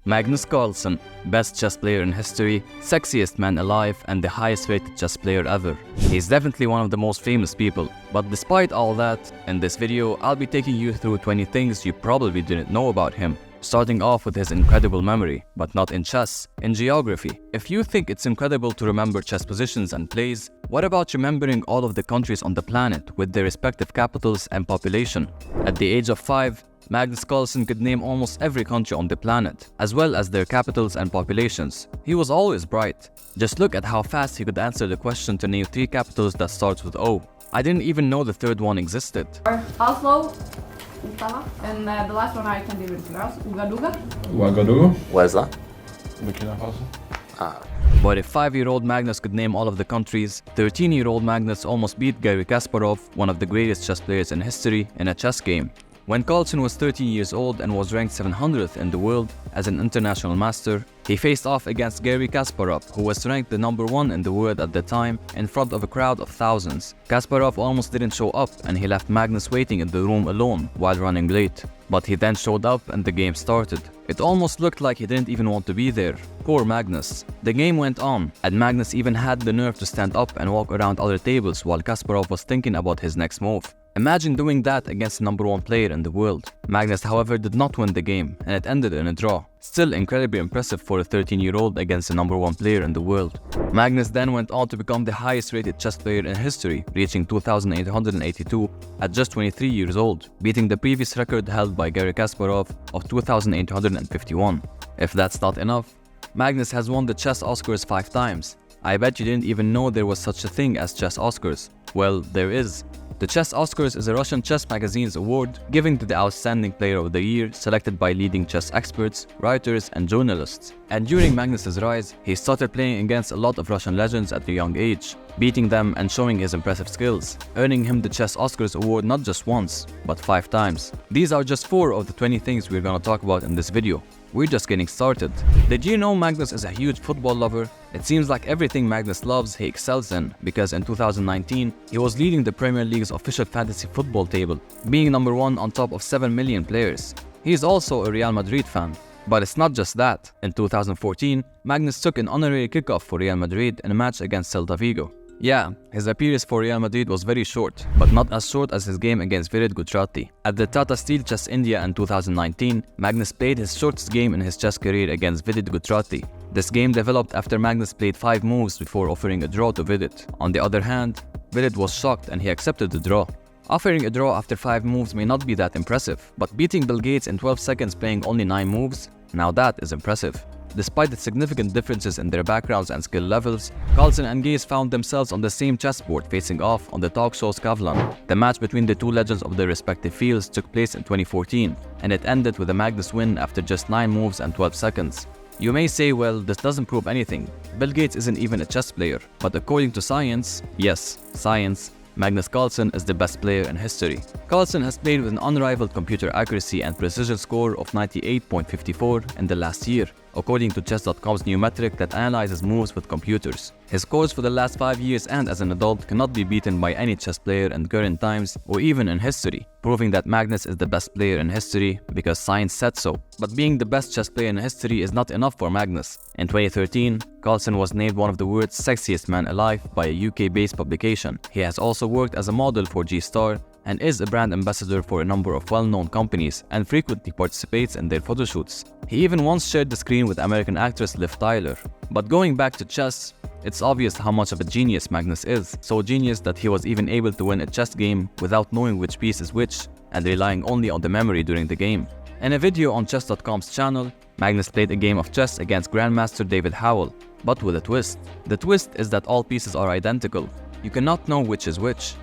Magnus Carlsen, best chess player in history, sexiest man alive, and the highest rated chess player ever. He's definitely one of the most famous people, but despite all that, in this video I'll be taking you through 20 things you probably didn't know about him. Starting off with his incredible memory, but not in chess, in geography. If you think it's incredible to remember chess positions and plays, what about remembering all of the countries on the planet with their respective capitals and population? At the age of 5, Magnus Carlsen could name almost every country on the planet, as well as their capitals and populations. He was always bright. Just look at how fast he could answer the question to name 3 capitals that starts with O. I didn't even know the third one existed. Oslo, and the last one I can't even pronounce, Ouagadougou. Ouagadougou? Where's that? Burkina Faso. But if 5-year-old Magnus could name all of the countries, 13-year-old Magnus almost beat Garry Kasparov, one of the greatest chess players in history, in a chess game. When Carlsen was 13 years old and was ranked 700th in the world as an international master, he faced off against Garry Kasparov, who was ranked the number 1 in the world at the time, in front of a crowd of thousands. Kasparov almost didn't show up and he left Magnus waiting in the room alone while running late. But he then showed up and the game started. It almost looked like he didn't even want to be there. Poor Magnus. The game went on, and Magnus even had the nerve to stand up and walk around other tables while Kasparov was thinking about his next move. Imagine doing that against the number 1 player in the world. Magnus, however, did not win the game, and it ended in a draw. Still incredibly impressive for a 13-year-old against the number 1 player in the world. Magnus then went on to become the highest rated chess player in history, reaching 2,882 at just 23 years old, beating the previous record held by Garry Kasparov of 2,851. If that's not enough, Magnus has won the chess Oscars 5 times. I bet you didn't even know there was such a thing as chess Oscars. Well, there is. The Chess Oscars is a Russian chess magazine's award given to the outstanding player of the year, selected by leading chess experts, writers, and journalists. And during Magnus's rise, he started playing against a lot of Russian legends at a young age, beating them and showing his impressive skills, earning him the Chess Oscars award not just once, but 5 times. These are just 4 of the 20 things we're gonna talk about in this video. We're just getting started. Did you know Magnus is a huge football lover? It seems like everything Magnus loves, he excels in, because in 2019, he was leading the Premier League's official fantasy football table, being number 1 on top of 7 million players. He is also a Real Madrid fan. But it's not just that. In 2014, Magnus took an honorary kickoff for Real Madrid in a match against Celta Vigo. Yeah, his appearance for Real Madrid was very short, but not as short as his game against Virat Gujrati. At the Tata Steel Chess India in 2019, Magnus played his shortest game in his chess career against Virat Gujrati. This game developed after Magnus played 5 moves before offering a draw to Virat. On the other hand, Virat was shocked and he accepted the draw. Offering a draw after 5 moves may not be that impressive, but beating Bill Gates in 12 seconds playing only 9 moves? Now that is impressive. Despite the significant differences in their backgrounds and skill levels, Carlsen and Gaze found themselves on the same chessboard facing off on the talk show Skavlan. The match between the 2 legends of their respective fields took place in 2014, and it ended with a Magnus win after just 9 moves and 12 seconds. You may say, well, this doesn't prove anything. Bill Gates isn't even a chess player. But according to science, yes, science, Magnus Carlsen is the best player in history. Carlsen has played with an unrivaled computer accuracy and precision score of 98.54 in the last year, according to Chess.com's new metric that analyzes moves with computers. His scores for the last 5 years and as an adult cannot be beaten by any chess player in current times or even in history, proving that Magnus is the best player in history because science said so. But being the best chess player in history is not enough for Magnus. In 2013, Carlsen was named one of the world's sexiest men alive by a UK-based publication. He has also worked as a model for G-Star and is a brand ambassador for a number of well-known companies and frequently participates in their photoshoots. He even once shared the screen with American actress Liv Tyler. But going back to chess, it's obvious how much of a genius Magnus is. So genius that he was even able to win a chess game without knowing which piece is which and relying only on the memory during the game. In a video on Chess.com's channel, Magnus played a game of chess against Grandmaster David Howell, but with a twist. The twist is that all pieces are identical. You cannot know which is which.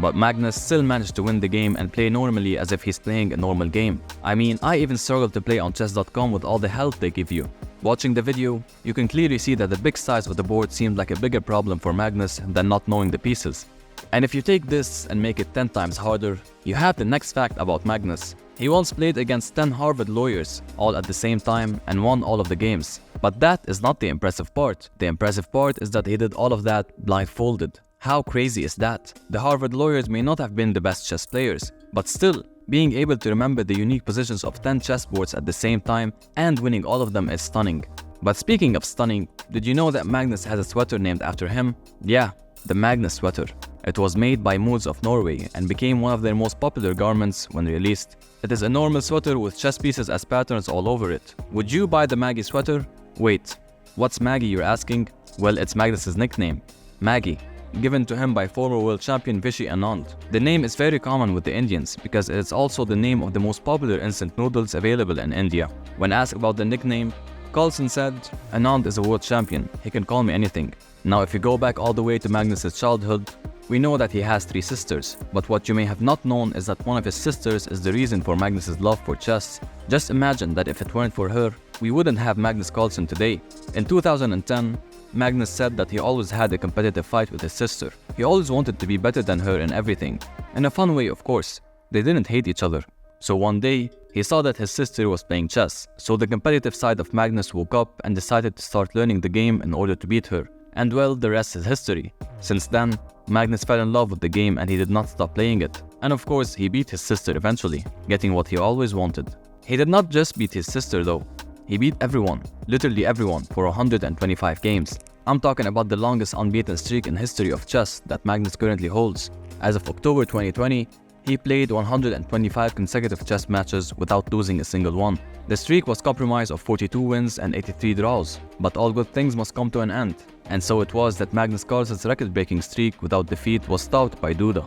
But Magnus still managed to win the game and play normally as if he's playing a normal game. I mean, I even struggled to play on Chess.com with all the help they give you. Watching the video, you can clearly see that the big size of the board seemed like a bigger problem for Magnus than not knowing the pieces. And if you take this and make it 10 times harder, you have the next fact about Magnus. He once played against 10 Harvard lawyers, all at the same time, and won all of the games. But that is not the impressive part. The impressive part is that he did all of that blindfolded. How crazy is that? The Harvard lawyers may not have been the best chess players, but still, Being able to remember the unique positions of 10 chessboards at the same time and winning all of them is stunning. But speaking of stunning, did you know that Magnus has a sweater named after him? Yeah, the Magnus sweater. It was made by Moods of Norway and became one of their most popular garments when released. It is a normal sweater with chess pieces as patterns all over it. Would you buy the Maggie sweater? Wait, what's Maggie, you're asking? Well, it's Magnus's nickname, Maggie, given to him by former world champion Vishy Anand. The name is very common with the Indians because it is also the name of the most popular instant noodles available in India. When asked about the nickname, Carlsen said, "Anand is a world champion, he can call me anything." Now if you go back all the way to Magnus's childhood, we know that he has 3 sisters, but what you may have not known is that one of his sisters is the reason for Magnus's love for chess. Just imagine that if it weren't for her, we wouldn't have Magnus Carlsen today. In 2010, Magnus said that he always had a competitive fight with his sister. He always wanted to be better than her in everything. In a fun way, of course. They didn't hate each other. So one day, he saw that his sister was playing chess, so the competitive side of Magnus woke up and decided to start learning the game in order to beat her. And well, the rest is history. Since then, Magnus fell in love with the game and he did not stop playing it. And of course, he beat his sister eventually, getting what he always wanted. He did not just beat his sister though. He beat everyone, literally everyone, for 125 games. I'm talking about the longest unbeaten streak in history of chess that Magnus currently holds. As of October 2020, he played 125 consecutive chess matches without losing a single one. The streak was comprised of 42 wins and 83 draws, but all good things must come to an end. And so it was that Magnus Carlsen's record-breaking streak without defeat was stopped by Duda.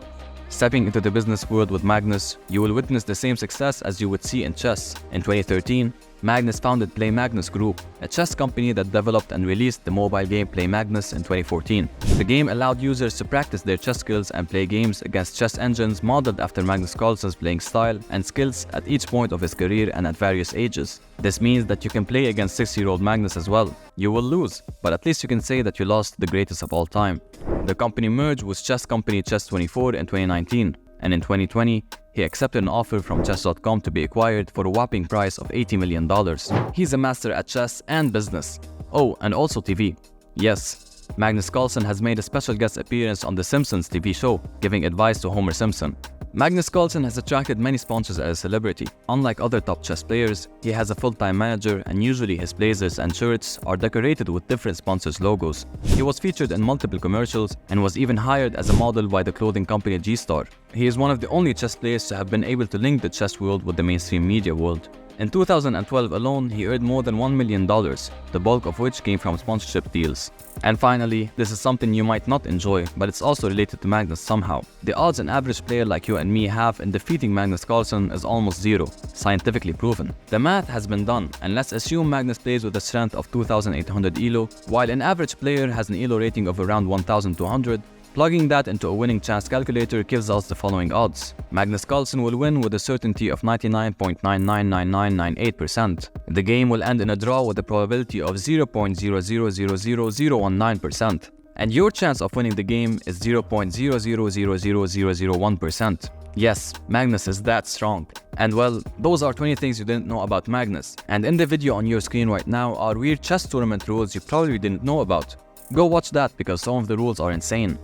Stepping into the business world with Magnus, you will witness the same success as you would see in chess. In 2013, Magnus founded Play Magnus Group, a chess company that developed and released the mobile game Play Magnus in 2014. The game allowed users to practice their chess skills and play games against chess engines modeled after Magnus Carlsen's playing style and skills at each point of his career and at various ages. This means that you can play against 6-year-old Magnus as well. You will lose, but at least you can say that you lost the greatest of all time. The company merged with chess company Chess24 in 2019, and in 2020, he accepted an offer from Chess.com to be acquired for a whopping price of $80 million. He's a master at chess and business. Oh, and also TV. Yes, Magnus Carlsen has made a special guest appearance on The Simpsons TV show, giving advice to Homer Simpson. Magnus Carlsen has attracted many sponsors as a celebrity. Unlike other top chess players, he has a full-time manager and usually his blazers and shirts are decorated with different sponsors' logos. He was featured in multiple commercials and was even hired as a model by the clothing company G-Star. He is one of the only chess players to have been able to link the chess world with the mainstream media world. In 2012 alone, he earned more than $1 million, the bulk of which came from sponsorship deals. And finally, this is something you might not enjoy, but it's also related to Magnus somehow. The odds an average player like you and me have in defeating Magnus Carlsen is almost zero, scientifically proven. The math has been done, and let's assume Magnus plays with a strength of 2800 ELO, while an average player has an ELO rating of around 1200. Plugging that into a winning chance calculator gives us the following odds. Magnus Carlsen will win with a certainty of 99.999998%. The game will end in a draw with a probability of 0.0000019%. And your chance of winning the game is 0.0000001%. Yes, Magnus is that strong. And well, those are 20 things you didn't know about Magnus. And in the video on your screen right now are weird chess tournament rules you probably didn't know about. Go watch that because some of the rules are insane.